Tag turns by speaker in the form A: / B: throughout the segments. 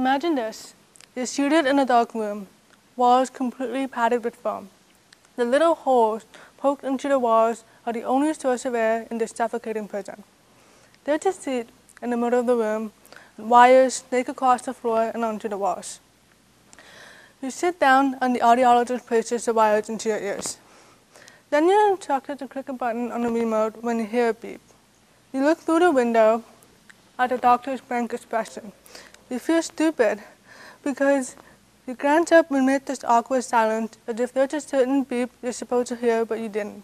A: Imagine this. You're seated in a dark room, walls completely padded with foam. The little holes poked into the walls are the only source of air in this suffocating prison. There's a seat in the middle of the room, and wires snake across the floor and onto the walls. You sit down and the audiologist places the wires into your ears. Then you're instructed to click a button on the remote when you hear a beep. You look through the window at the doctor's blank expression. You feel stupid because you glance up and make this awkward silence as if there's a certain beep you're supposed to hear but you didn't.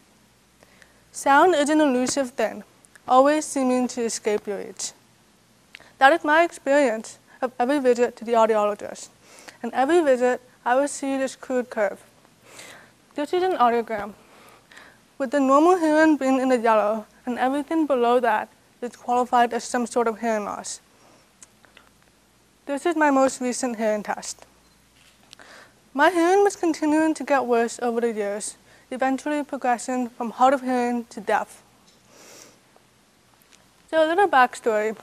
A: Sound is an elusive thing, always seeming to escape your reach. That is my experience of every visit to the audiologist. And every visit, I will see this crude curve. This is an audiogram, with the normal hearing being in the yellow, and everything below that is qualified as some sort of hearing loss. This is my most recent hearing test. My hearing was continuing to get worse over the years, eventually progressing from hard of hearing to deaf. So a little backstory.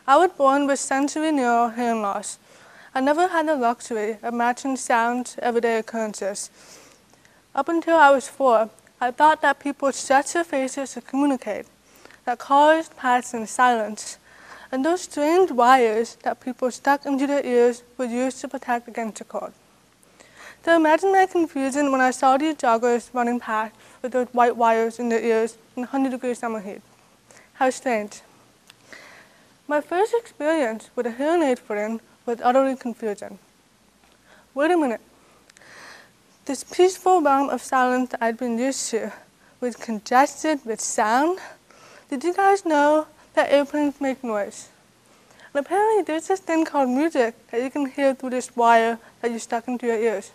A: I was born with sensory neural hearing loss. I never had the luxury of matching sounds to everyday occurrences. Up until I was 4, I thought that people stretched their faces to communicate, that cars passed in silence, and those strange wires that people stuck into their ears were used to protect against the cold. So imagine my confusion when I saw these joggers running past with those white wires in their ears in 100-degree summer heat. How strange. My first experience with a hearing aid fitting was utterly confusing. Wait a minute. This peaceful realm of silence that I'd been used to was congested with sound. Did you guys know that airplanes make noise? And apparently there's this thing called music that you can hear through this wire that you stuck into your ears.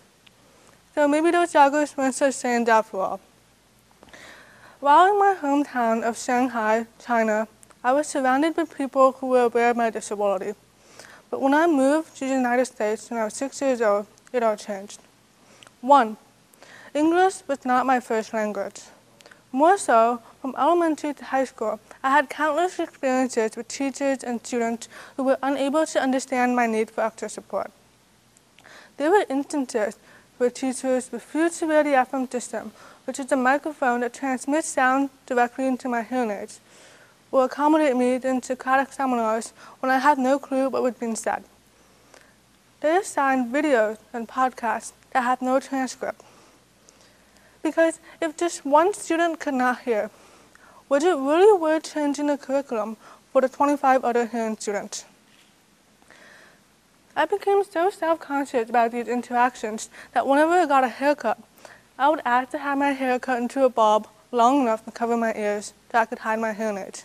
A: So maybe those joggers weren't so strange after all. While in my hometown of Shanghai, China, I was surrounded with people who were aware of my disability. But when I moved to the United States when I was 6 years old, it all changed. 1. English was not my first language. More so, from elementary to high school, I had countless experiences with teachers and students who were unable to understand my need for extra support. There were instances where teachers refused to wear the FM system, which is a microphone that transmits sound directly into my hearing aids, or accommodate me in Socratic seminars when I had no clue what was being said. They assigned videos and podcasts that had no transcript. Because if just one student could not hear, was it really worth changing the curriculum for the 25 other hearing students? I became so self-conscious about these interactions that whenever I got a haircut, I would ask to have my hair cut into a bob long enough to cover my ears so I could hide my hearing aids.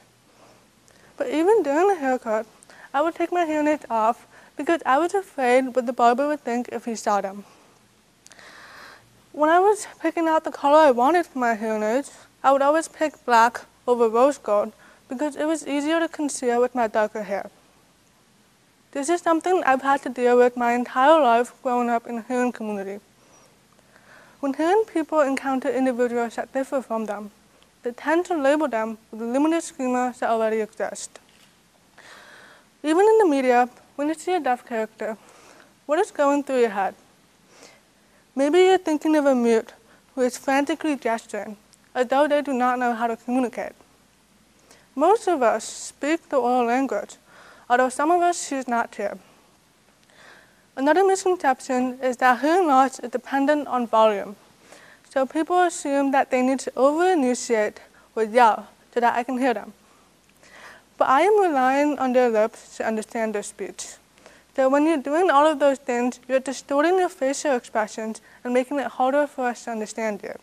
A: But even during the haircut, I would take my hearing aids off because I was afraid what the barber would think if he saw them. When I was picking out the color I wanted for my hearing aids, I would always pick black over rose gold because it was easier to conceal with my darker hair. This is something I've had to deal with my entire life growing up in the hearing community. When hearing people encounter individuals that differ from them, they tend to label them with the limited schemas that already exist. Even in the media, when you see a deaf character, what is going through your head? Maybe you're thinking of a mute who is frantically gesturing, as though they do not know how to communicate. Most of us speak the oral language, although some of us choose not to. Another misconception is that hearing loss is dependent on volume. So people assume that they need to over-enunciate or yell so that I can hear them. But I am relying on their lips to understand their speech. So when you're doing all of those things, you're distorting your facial expressions and making it harder for us to understand you.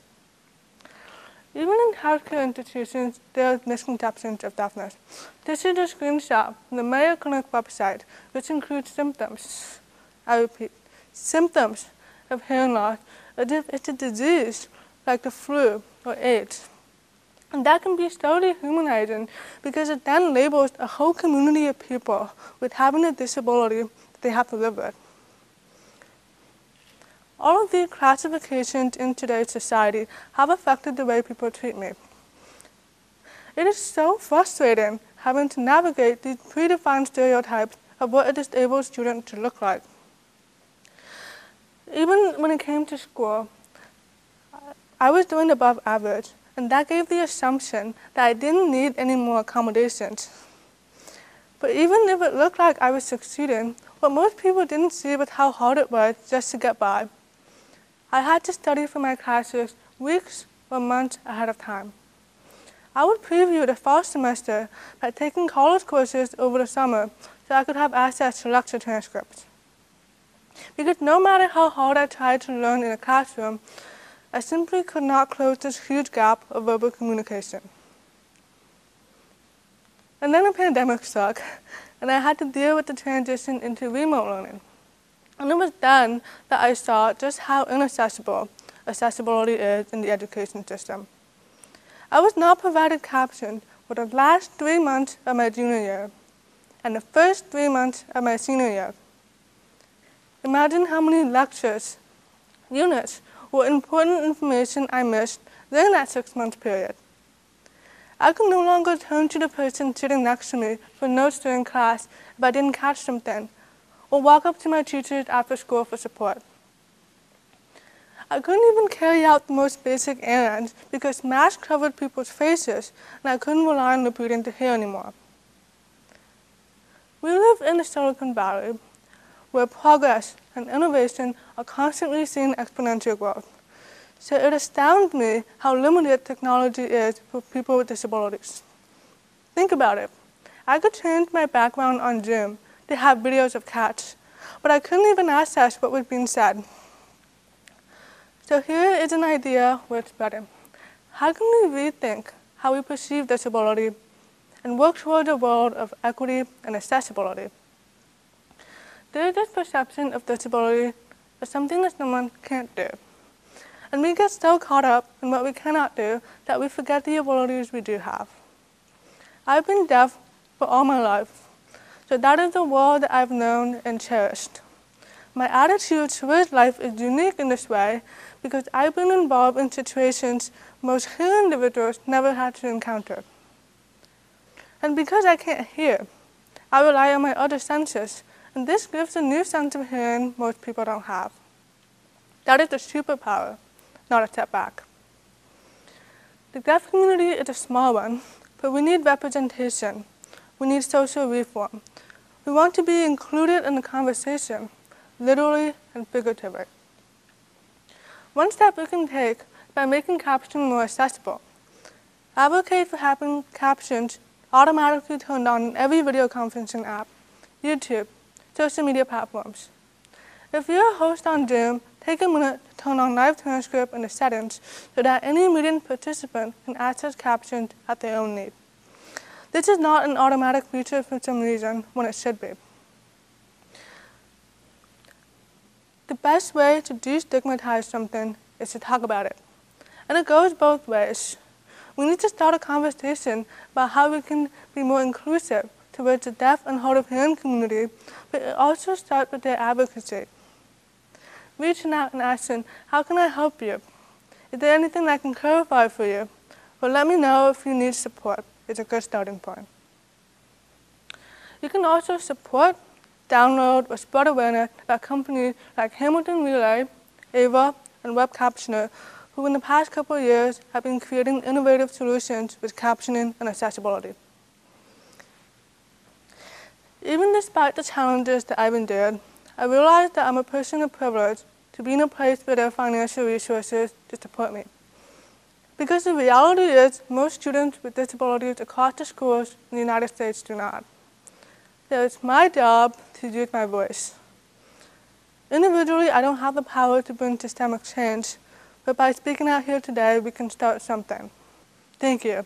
A: Even in healthcare institutions, there are misconceptions of deafness. This is a screenshot from the Mayo Clinic website, which includes symptoms. I repeat, symptoms of hearing loss, as if it's a disease like the flu or AIDS. And that can be so dehumanizing because it then labels a whole community of people with having a disability that they have to live with. All of these classifications in today's society have affected the way people treat me. It is so frustrating having to navigate these predefined stereotypes of what a disabled student should look like. Even when it came to school, I was doing above average, and that gave the assumption that I didn't need any more accommodations. But even if it looked like I was succeeding, what most people didn't see was how hard it was just to get by. I had to study for my classes weeks or months ahead of time. I would preview the fall semester by taking college courses over the summer so I could have access to lecture transcripts. Because no matter how hard I tried to learn in a classroom, I simply could not close this huge gap of verbal communication. And then the pandemic struck, and I had to deal with the transition into remote learning. And it was then that I saw just how inaccessible accessibility is in the education system. I was not provided captions for the last 3 months of my junior year and the first 3 months of my senior year. Imagine how many lectures, units, or important information I missed during that 6-month period. I could no longer turn to the person sitting next to me for notes during class if I didn't catch something, or walk up to my teachers after school for support. I couldn't even carry out the most basic errands because masks covered people's faces and I couldn't rely on repeating to hear anymore. We live in the Silicon Valley, where progress and innovation are constantly seeing exponential growth. So it astounds me how limited technology is for people with disabilities. Think about it. I could change my background on Zoom to have videos of cats, but I couldn't even access what was being said. So here is an idea worth spreading. How can we rethink how we perceive disability and work towards a world of equity and accessibility? There is this perception of disability as something that someone can't do. And we get so caught up in what we cannot do that we forget the abilities we do have. I've been deaf for all my life, so that is the world that I've known and cherished. My attitude towards life is unique in this way because I've been involved in situations most hearing individuals never had to encounter. And because I can't hear, I rely on my other senses, and this gives a new sense of hearing most people don't have. That is a superpower, not a setback. The deaf community is a small one, but we need representation. We need social reform. We want to be included in the conversation, literally and figuratively. One step we can take by making captions more accessible. Advocate for having captions automatically turned on in every video conferencing app, YouTube, social media platforms. If you're a host on Zoom, take a minute to turn on live transcript in the settings so that any meeting participant can access captions at their own need. This is not an automatic feature for some reason when it should be. The best way to destigmatize something is to talk about it. And it goes both ways. We need to start a conversation about how we can be more inclusive towards the deaf and hard of hearing community, but it also starts with their advocacy. Reaching out and asking, how can I help you? Is there anything I can clarify for you? Or let me know if you need support. It's a good starting point. You can also support, download, or spread awareness about companies like Hamilton Relay, Ava, and Web Captioner, who in the past couple of years have been creating innovative solutions with captioning and accessibility. Even despite the challenges that I've endured, I realized that I'm a person of privilege to be in a place where there are financial resources to support me. Because the reality is most students with disabilities across the schools in the United States do not. So it's my job to use my voice. Individually, I don't have the power to bring systemic change, but by speaking out here today, we can start something. Thank you.